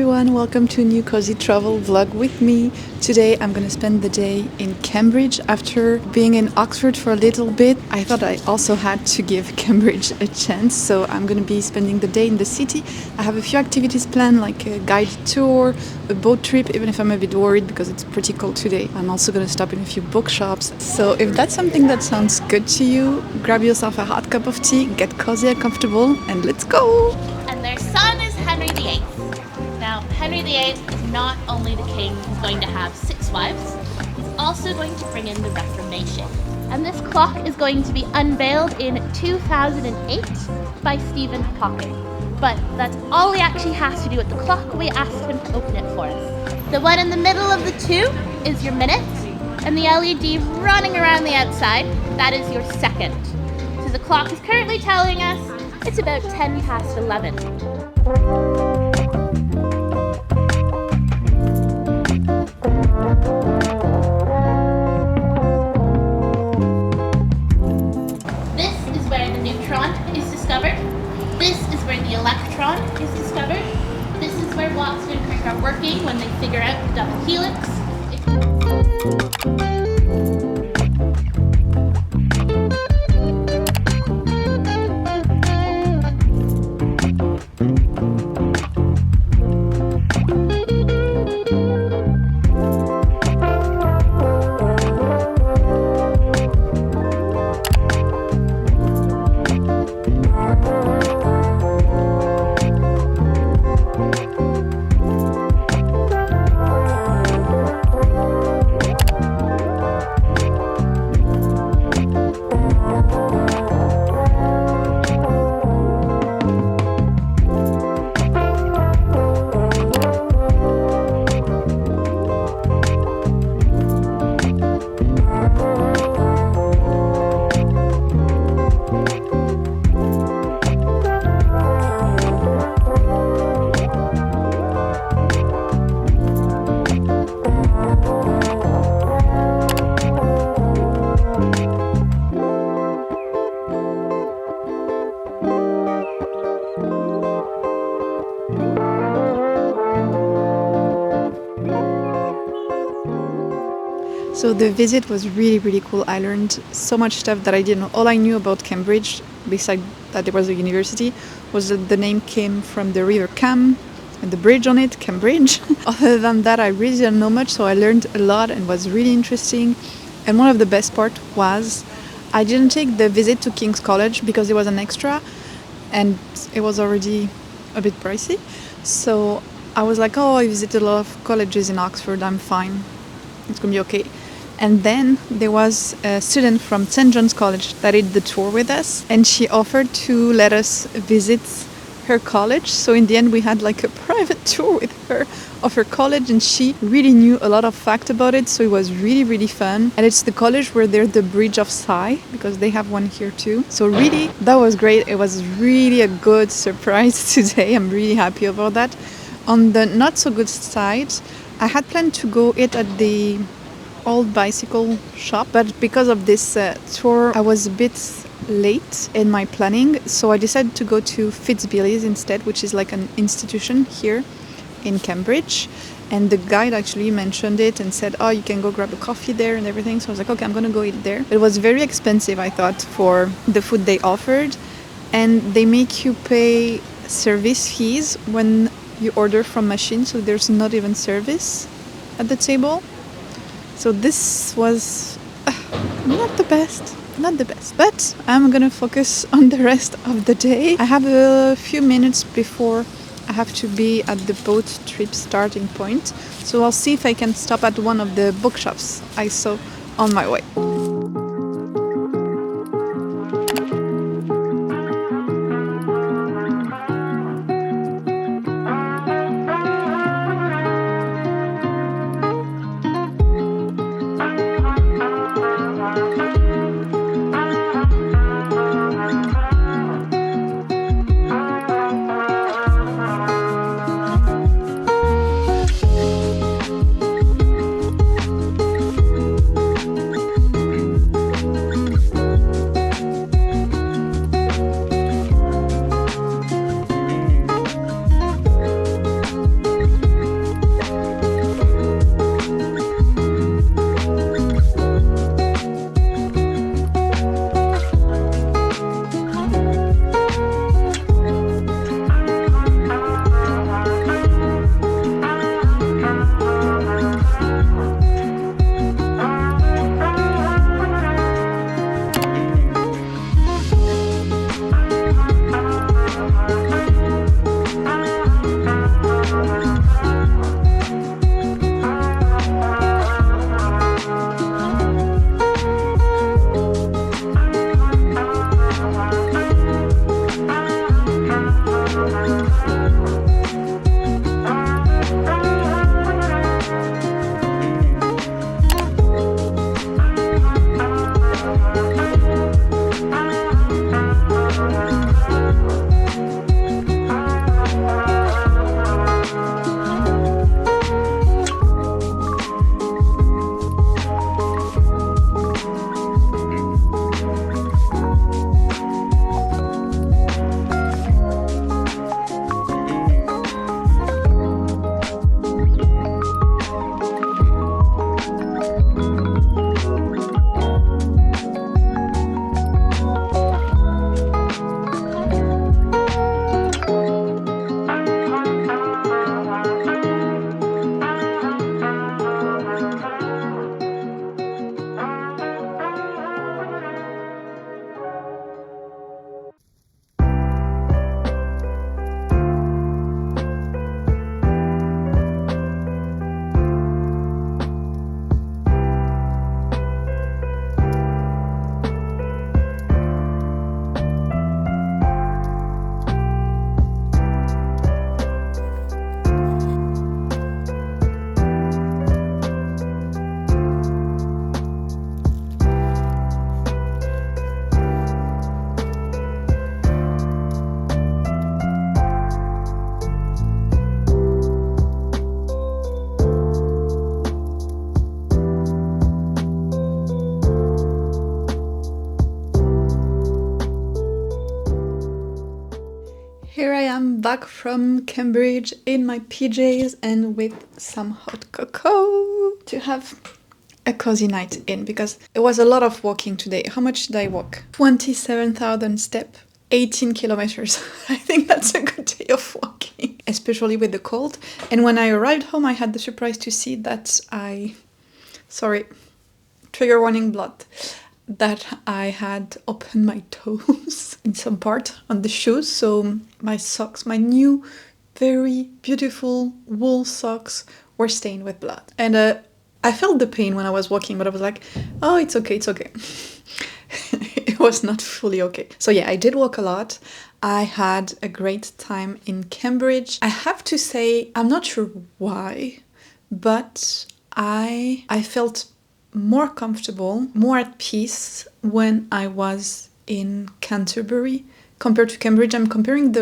everyone, welcome to a new cozy travel vlog with me. Today I'm gonna spend the day in Cambridge. After being in Oxford for a little bit, I thought I also had to give Cambridge a chance, so I'm gonna be spending the day in the city. I have a few activities planned, like a guided tour, a boat trip, even if I'm a bit worried because it's pretty cold today. I'm also gonna stop in a few bookshops. So if that's something that sounds good to you, grab yourself a hot cup of tea, get cozy and comfortable, and let's go! And their son is Henry VIII. Now, Henry VIII is not only the king who's going to have 6 wives, he's also going to bring in the Reformation. And this clock is going to be unveiled in 2008 by Stephen Hawking. But that's all he actually has to do with the clock. We asked him to open it for us. The one in the middle of the two is your minute, and the LED running around the outside, that is your second. So the clock is currently telling us it's about 10 past 11. This is where the neutron is discovered. This is where the electron is discovered. This is where Watson and Crick are working when they figure out the double helix. So the visit was really cool. I learned so much stuff that I didn't know. All I knew about Cambridge, besides that there was a university, was that the name came from the River Cam and the bridge on it, Cambridge. Other than that, I really didn't know much, so I learned a lot and was really interesting. And one of the best part was I didn't take the visit to King's College because it was an extra and it was already a bit pricey. So I was like, oh, I visited a lot of colleges in Oxford, I'm fine. It's gonna be okay. And then there was a student from St. John's College that did the tour with us, and she offered to let us visit her college. So in the end we had like a private tour with her of her college, and she really knew a lot of fact about it, so it was really fun. And it's the college where there's the Bridge of Sighs, because they have one here too. So really, that was great. It was really a good surprise today. I'm really happy about that. On the not so good side, I had planned to go eat at the old bicycle shop, but because of this tour I was a bit late in my planning, so I decided to go to Fitzbilly's instead, which is like an institution here in Cambridge. And the guide actually mentioned it and said, oh, you can go grab a coffee there and everything. So I was like, okay, I'm gonna go eat there. It was very expensive, I thought, for the food they offered, and they make you pay service fees when you order from machine, so there's not even service at the table. So this was not the best, but I'm gonna focus on the rest of the day. I have a few minutes before I have to be at the boat trip starting point, so I'll see if I can stop at one of the bookshops I saw on my way. Here I am back from Cambridge in my PJs and with some hot cocoa to have a cozy night in, because it was a lot of walking today. How much did I walk? 27,000 steps, 18 kilometers. I think that's a good day of walking, especially with the cold. And when I arrived home, I had the surprise to see that sorry, trigger warning blood, that I had opened my toes in some part on the shoes. So my socks, my new very beautiful wool socks, were stained with blood. And I felt the pain when I was walking, but I was like, oh, it's okay, it's okay. It was not fully okay. So yeah, I did walk a lot. I had a great time in Cambridge. I have to say, I'm not sure why, but I felt more comfortable, more at peace when I was in Canterbury compared to Cambridge. I'm comparing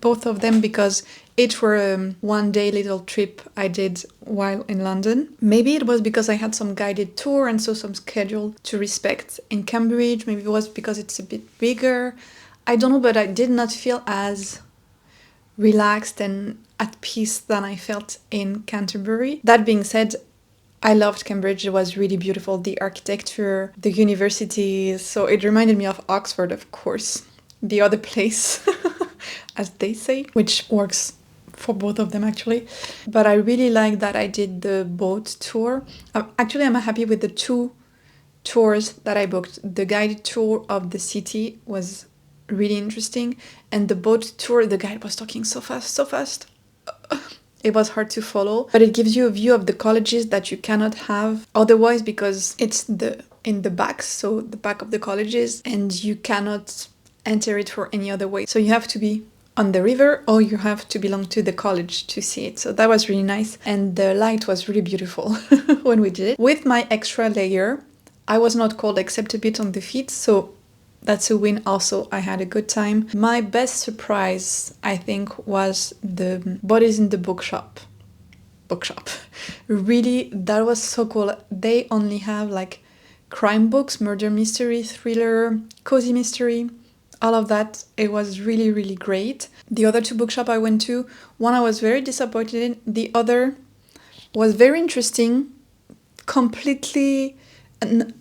both of them because each were a one-day little trip I did while in London. Maybe it was because I had some guided tour and so some schedule to respect in Cambridge. Maybe it was because it's a bit bigger. I don't know, but I did not feel as relaxed and at peace than I felt in Canterbury. That being said, I loved Cambridge. It was really beautiful. The architecture, the universities. So it reminded me of Oxford, of course. The other place, as they say, which works for both of them actually. But I really like that I did the boat tour. Actually, I'm happy with the two tours that I booked. The guided tour of the city was really interesting. And the boat tour, the guide was talking so fast. It was hard to follow, but it gives you a view of the colleges that you cannot have otherwise, because it's in the back, so the back of the colleges, and you cannot enter it for any other way. So you have to be on the river or you have to belong to the college to see it. So that was really nice, and the light was really beautiful when we did it. With my extra layer, I was not cold except a bit on the feet, so that's a win also. I had a good time. My best surprise, I think, was the bodies in the bookshop. Really, that was so cool. They only have like crime books, murder mystery, thriller, cozy mystery, all of that. It was really, really great. The other two bookshop I went to, one I was very disappointed in. The other was very interesting, completely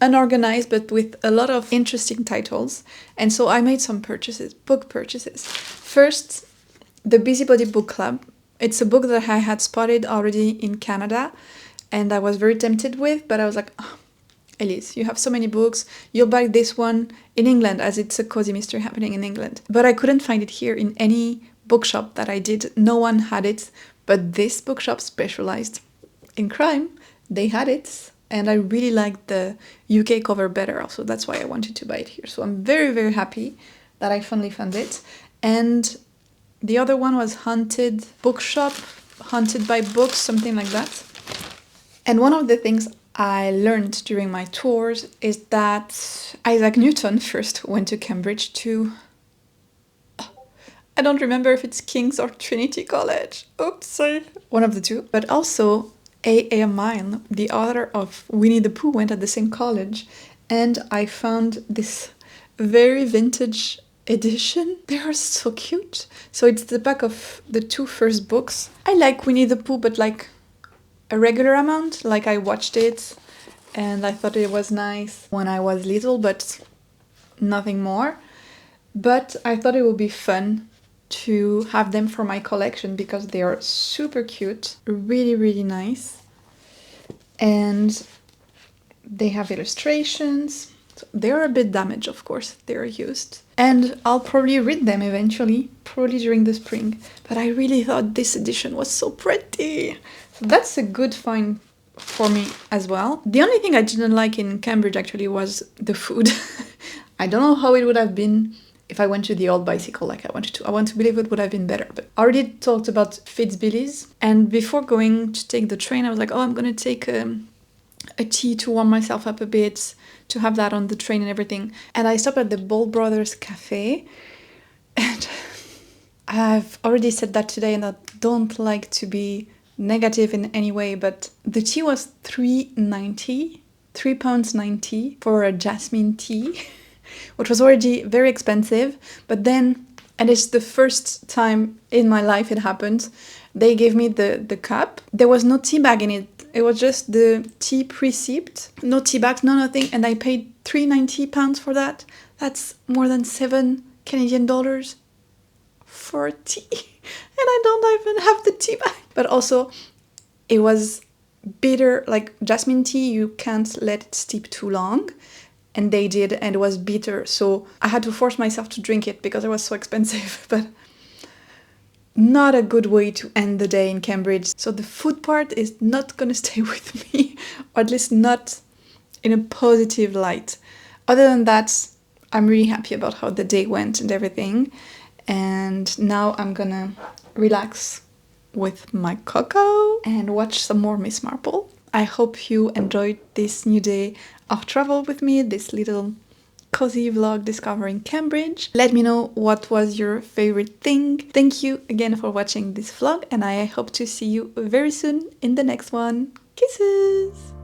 unorganized, but with a lot of interesting titles. And so I made some book purchases. First, the Busybody Book Club. It's a book that I had spotted already in Canada and I was very tempted with, but I was like, oh, Elise, you have so many books, you'll buy this one in England, as it's a cozy mystery happening in England. But I couldn't find it here in any bookshop that I did. No one had it, but this bookshop specialized in crime. They had it. And I really liked the UK cover better also. That's why I wanted to buy it here. So I'm very, very happy that I finally found it. And the other one was Haunted Bookshop, Haunted by Books, something like that. And one of the things I learned during my tours is that Isaac Newton first went to Cambridge to... I don't remember if it's King's or Trinity College. Oops, sorry. One of the two. But also... A.A. Milne, the author of Winnie the Pooh, went at the same college, and I found this very vintage edition. They are so cute. So it's the back of the two first books. I like Winnie the Pooh, but like a regular amount. Like I watched it and I thought it was nice when I was little, but nothing more. But I thought it would be fun to have them for my collection because they are super cute, really, really nice. And they have illustrations. So they're a bit damaged, of course, they're used. And I'll probably read them eventually, probably during the spring. But I really thought this edition was so pretty. So that's a good find for me as well. The only thing I didn't like in Cambridge actually was the food. I don't know how it would have been if I went to the old bicycle like I wanted to. I want to believe it would have been better. But I already talked about Fitzbilly's. And before going to take the train, I was like, oh, I'm going to take a tea to warm myself up a bit, to have that on the train and everything. And I stopped at the Ball Brothers Cafe. And I've already said that today, and I don't like to be negative in any way, but the tea was £3.90 for a jasmine tea, which was already very expensive. But then And it's the first time in my life it happened. They gave me the cup. There was no tea bag in it. It was just the tea pre-sipped. No tea bags, no nothing. And I paid £3.90 for that. That's more than 7 Canadian dollars for tea. And I don't even have the tea bag. But also, it was bitter. Like jasmine tea, you can't let it steep too long. And they did, and it was bitter. So I had to force myself to drink it because it was so expensive. But not a good way to end the day in Cambridge. So the food part is not gonna stay with me, or at least not in a positive light. Other than that, I'm really happy about how the day went and everything. And now I'm gonna relax with my cocoa and watch some more Miss Marple. I hope you enjoyed this new day of travel with me, this little cozy vlog discovering Cambridge. Let me know what was your favorite thing. Thank you again for watching this vlog, and I hope to see you very soon in the next one. Kisses!